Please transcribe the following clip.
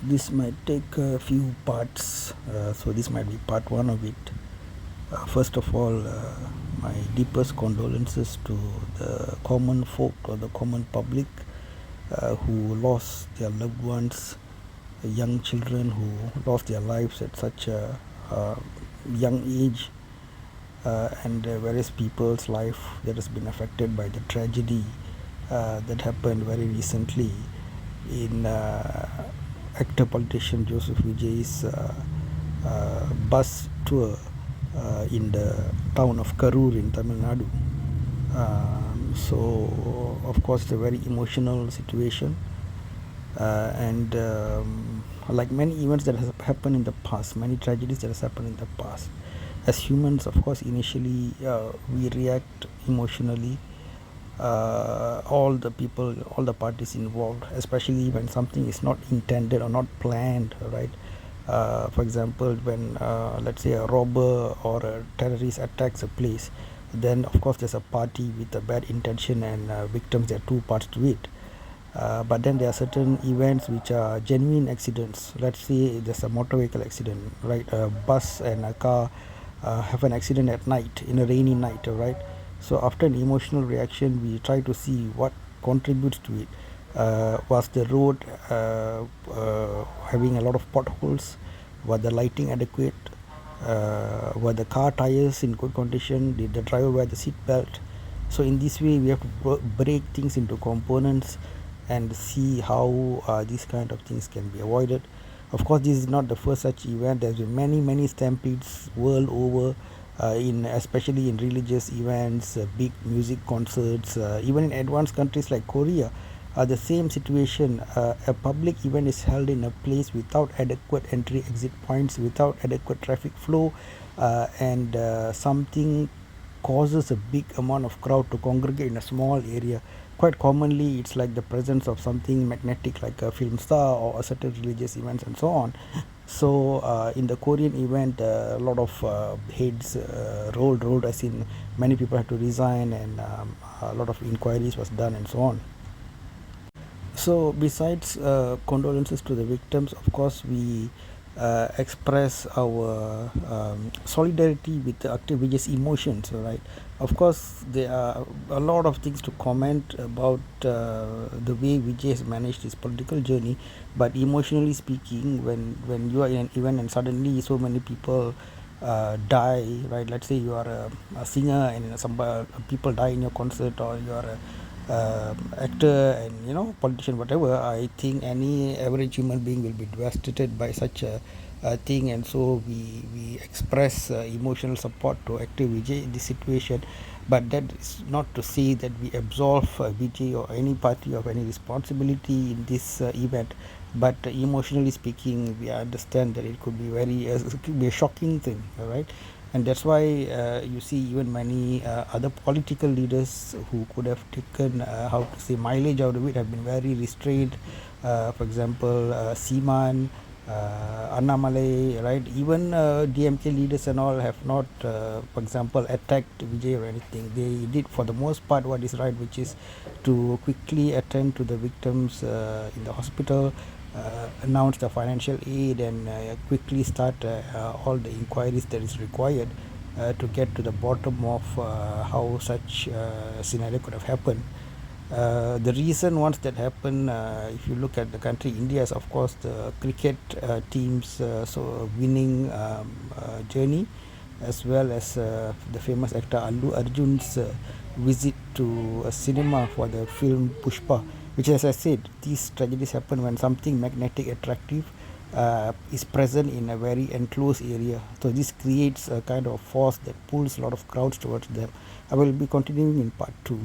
This might take a few parts, so this might be part one of it. First of all, my deepest condolences to the common folk or the common public who lost their loved ones, young children who lost their lives at such a young age, and various people's life that has been affected by the tragedy that happened very recently in actor politician Joseph Vijay's bus tour in the town of Karur in Tamil Nadu. So, of course, it's a very emotional situation, and like many events that has happened in the past, many tragedies that has happened in the past. As humans, of course, initially we react emotionally. All the people, all the parties involved, especially when something is not intended or not planned, right? For example, when let's say a robber or a terrorist attacks a place, then of course there's a party with a bad intention and victims. There are two parts to it. But then there are certain events which are genuine accidents. Let's say there's a motor vehicle accident, right? A bus and a car have an accident at night, in a rainy night, right? So after an emotional reaction, we try to see what contributes to it. Was the road having a lot of potholes? Was the lighting adequate? Were the car tires in good condition? Did the driver wear the seat belt? So in this way, we have to break things into components and see how these kind of things can be avoided. Of course, this is not the first such event. There's been many stampedes world over, in especially in religious events, big music concerts, even in advanced countries like Korea. The same situation, a public event is held in a place without adequate entry exit points, without adequate traffic flow, and something causes a big amount of crowd to congregate in a small area. Quite commonly, it's like the presence of something magnetic like a film star or a certain religious events and so on. So in the Korean event, a lot of heads rolled, as in many people had to resign, and a lot of inquiries was done and so on. So, besides condolences to the victims, of course, we express our solidarity with the activities' emotions, right? Of course, there are a lot of things to comment about the way Vijay has managed his political journey, but emotionally speaking, when you are in an event and suddenly so many people die, right? Let's say you are a singer and some people die in your concert, or you are a actor and politician, whatever. I think any average human being will be devastated by such a thing, and so we express emotional support to actor Vijay in this situation. But that is not to say that we absolve Vijay or any party of any responsibility in this event. But emotionally speaking, we understand that it could be it could be a shocking thing, all right? And that's why you see even many other political leaders who could have taken how to say mileage out of it have been very restrained. For example, Seaman, Annamalai, right? Even DMK leaders and all have not, for example, attacked Vijay or anything. They did for the most part what is right, which is to quickly attend to the victims in the hospital, announce the financial aid, and quickly start all the inquiries that is required to get to the bottom of how such scenario could have happened. The reason once that happened, if you look at the country, India is of course the cricket team's winning journey, as well as the famous actor Allu Arjun's visit to a cinema for the film Pushpa, which, as I said, these tragedies happen when something magnetic, attractive is present in a very enclosed area. So this creates a kind of force that pulls a lot of crowds towards them. I will be continuing in part 2.